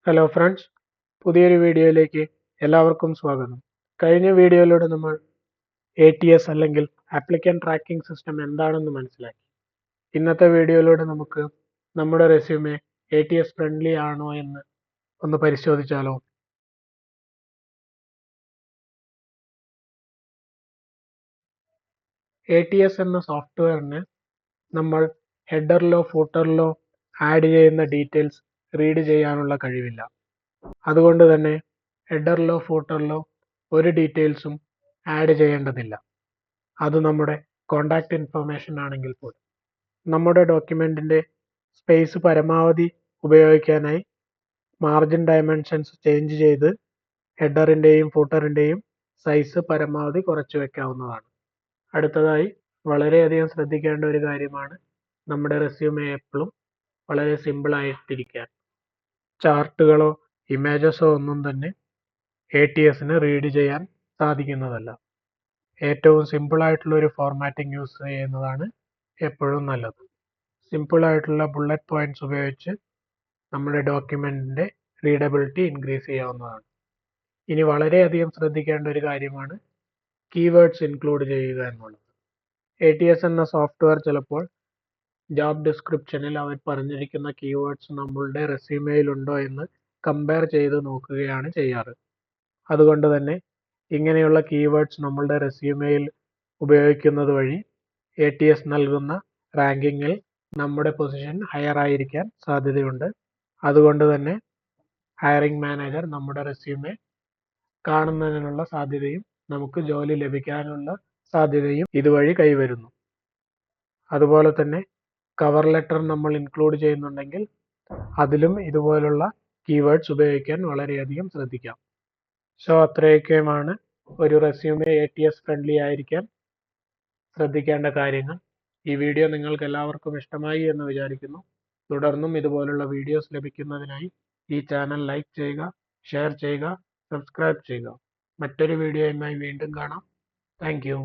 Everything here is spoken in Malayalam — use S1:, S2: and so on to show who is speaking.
S1: ഹലോ ഫ്രണ്ട്സ്, പുതിയൊരു വീഡിയോയിലേക്ക് എല്ലാവർക്കും സ്വാഗതം. കഴിഞ്ഞ വീഡിയോയിലൂടെ നമ്മൾ ATS അല്ലെങ്കിൽ ആപ്ലിക്കൻ്റ് ട്രാക്കിംഗ് സിസ്റ്റം എന്താണെന്ന് മനസ്സിലാക്കി. ഇന്നത്തെ വീഡിയോയിലൂടെ നമുക്ക് നമ്മുടെ റെസ്യൂമെ ATS ഫ്രണ്ട്ലി ആണോ എന്ന് ഒന്ന് പരിശോധിച്ചാലോ? ATS എന്ന സോഫ്റ്റ്വെയറിന് നമ്മൾ ഹെഡറിലോ ഫൂട്ടറിലോ ആഡ് ചെയ്യുന്ന ഡീറ്റെയിൽസ് റീഡ് ചെയ്യാനുള്ള കഴിവില്ല. അതുകൊണ്ട് തന്നെ ഹെഡറിലോ ഫൂട്ടറിലോ ഒരു ഡീറ്റെയിൽസും ആഡ് ചെയ്യേണ്ടതില്ല. അത് നമ്മുടെ കോണ്ടാക്ട് ഇൻഫർമേഷൻ ആണെങ്കിൽ പോലും. നമ്മുടെ ഡോക്യുമെന്റിന്റെ സ്പേസ് പരമാവധി ഉപയോഗിക്കാനായി മാർജിൻ ഡയമെൻഷൻസ് ചേഞ്ച് ചെയ്ത് ഹെഡറിന്റെയും ഫൂട്ടറിന്റെയും സൈസ് പരമാവധി കുറച്ചു വെക്കാവുന്നതാണ്. അടുത്തതായി വളരെയധികം ശ്രദ്ധിക്കേണ്ട ഒരു കാര്യമാണ് നമ്മുടെ റെസ്യൂമെ എപ്പോഴും വളരെ സിമ്പിൾ ആയിട്ടിരിക്കാൻ. ചാർട്ടുകളോ ഇമേജസോ ഒന്നും തന്നെ ATSന് റീഡ് ചെയ്യാൻ സാധിക്കുന്നതല്ല. ഏറ്റവും സിമ്പിൾ ആയിട്ടുള്ള ഒരു ഫോർമാറ്റിംഗ് യൂസ് ചെയ്യുന്നതാണ് എപ്പോഴും നല്ലത്. സിമ്പിൾ ആയിട്ടുള്ള ബുള്ളറ്റ് പോയിന്റ്സ് ഉപയോഗിച്ച് നമ്മുടെ ഡോക്യുമെന്റിന്റെ റീഡബിലിറ്റി ഇൻക്രീസ് ചെയ്യാവുന്നതാണ്. ഇനി വളരെയധികം ശ്രദ്ധിക്കേണ്ട ഒരു കാര്യമാണ് കീവേഡ്സ് ഇൻക്ലൂഡ് ചെയ്യുക എന്നുള്ളത്. ATS എന്ന സോഫ്റ്റ്വെയർ ചിലപ്പോൾ ജോബ് ഡിസ്ക്രിപ്ഷനിൽ അവർ പറഞ്ഞിരിക്കുന്ന കീവേഡ്സ് നമ്മളുടെ റെസ്യൂമെയിൽ ഉണ്ടോ എന്ന് കമ്പയർ ചെയ്ത് നോക്കുകയാണ് ചെയ്യാറ്. അതുകൊണ്ട് തന്നെ ഇങ്ങനെയുള്ള കീവേഡ്സ് നമ്മളുടെ റെസ്യൂമെയിൽ ഉപയോഗിക്കുന്നത് വഴി ATS നൽകുന്ന റാങ്കിങ്ങിൽ നമ്മുടെ പൊസിഷൻ ഹയർ ആയിരിക്കാൻ സാധ്യതയുണ്ട്. അതുകൊണ്ട് തന്നെ ഹയറിംഗ് മാനേജർ നമ്മുടെ റെസ്യൂമെ കാണുന്നതിനുള്ള സാധ്യതയും നമുക്ക് ജോലി ലഭിക്കാനുള്ള സാധ്യതയും ഇതുവഴി കൈവരുന്നു. അതുപോലെ തന്നെ കവർ ലെറ്റർ നമ്മൾ ഇൻക്ലൂഡ് ചെയ്യുന്നുണ്ടെങ്കിൽ അതിലും ഇതുപോലുള്ള കീവേഡ്സ് ഉപയോഗിക്കാൻ വളരെയധികം ശ്രദ്ധിക്കാം. സോ അത്രയൊക്കെയുമാണ് ഒരു റെസ്യൂമെ ATS ഫ്രണ്ട്ലി ആയിരിക്കാൻ ശ്രദ്ധിക്കേണ്ട കാര്യങ്ങൾ. ഈ വീഡിയോ നിങ്ങൾക്ക് എല്ലാവർക്കും ഇഷ്ടമായി എന്ന് വിചാരിക്കുന്നു. തുടർന്നും ഇതുപോലുള്ള വീഡിയോസ് ലഭിക്കുന്നതിനായി ഈ ചാനൽ ലൈക്ക് ചെയ്യുക, ഷെയർ ചെയ്യുക, സബ്സ്ക്രൈബ് ചെയ്യുക. മറ്റൊരു വീഡിയോയുമായി വീണ്ടും കാണാം. Thank you.